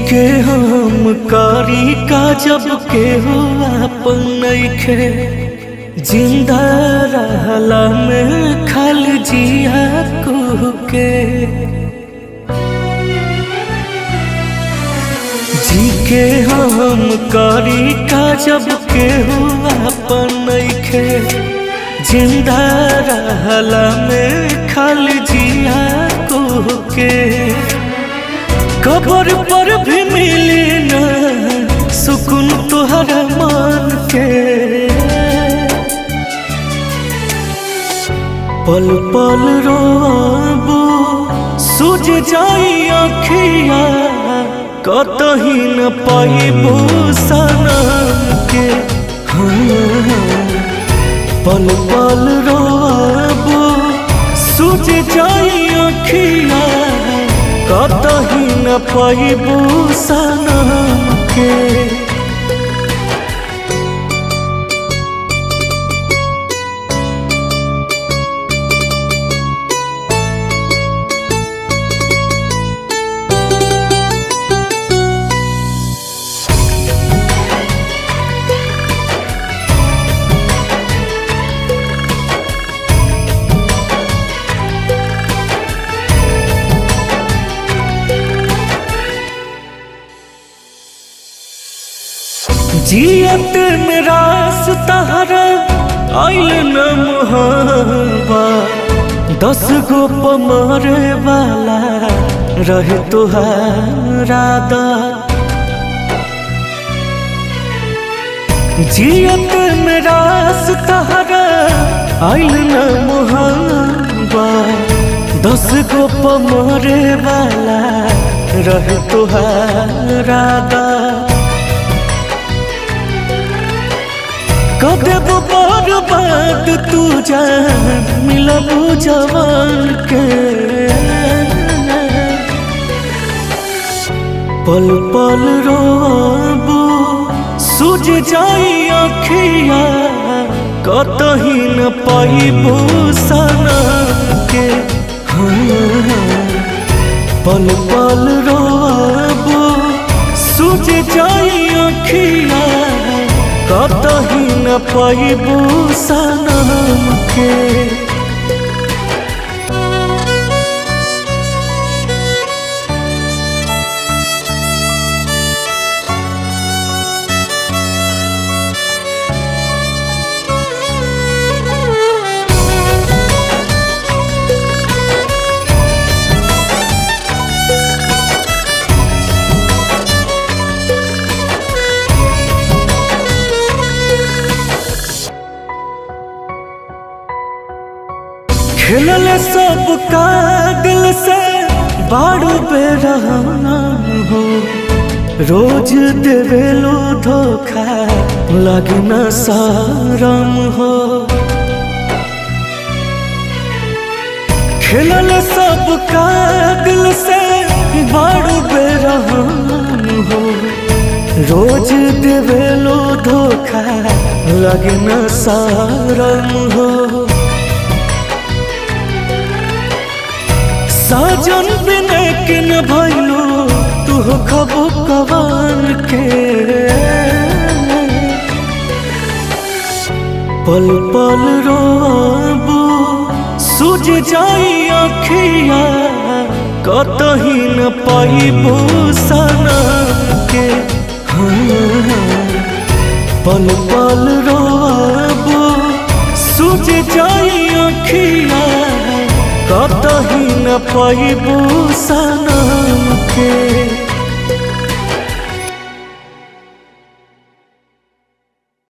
के हम कारी का जब के हो अपन नइखे जिंदा रहला में खल जिया के जी के हम कारी का जब के हो अपन नइखे जिंदा रहला में खल जिया के कब्र पर भी मिली न सुकून तुहरा मान के पल पल रोबो सूझ जाई अखिया कतही न पाइबो सनम के पल पल रोबो सूझ जाई अखिया कतही न पाइबो सनम के जियत में रास तहरा आइल न मुहावा 10 गो पमरे वाला रहे तुहारा दा जियत में रास तहरा आइल न मुहावा 10 गो पमरे वाला रहे तुहारा दा कदेबो बर्बाद तू जान मिलबो जवान के पल पल रोबो सूझ जाई अखिया कतही न पाइबो सनम के पल पल रोबो सूझ जाई अखिया कतही न पाइबो सनम के खेलल सब का दिल से बाड़ू बेरहना हो रोज देवेलो धोखा लगना शरम हो खेलल सब का दिल से बाड़ू बेरहना हो रोज देवेलो धोखा लगना शरम हो साजन बिना के न भइलो तू खबो कवान के पल पल रोबो सूझ जाई अखिया कतही न पाइबो सनम के पल पल रोबो सूझ जाई अखिया कतही न पाइबो सनम के।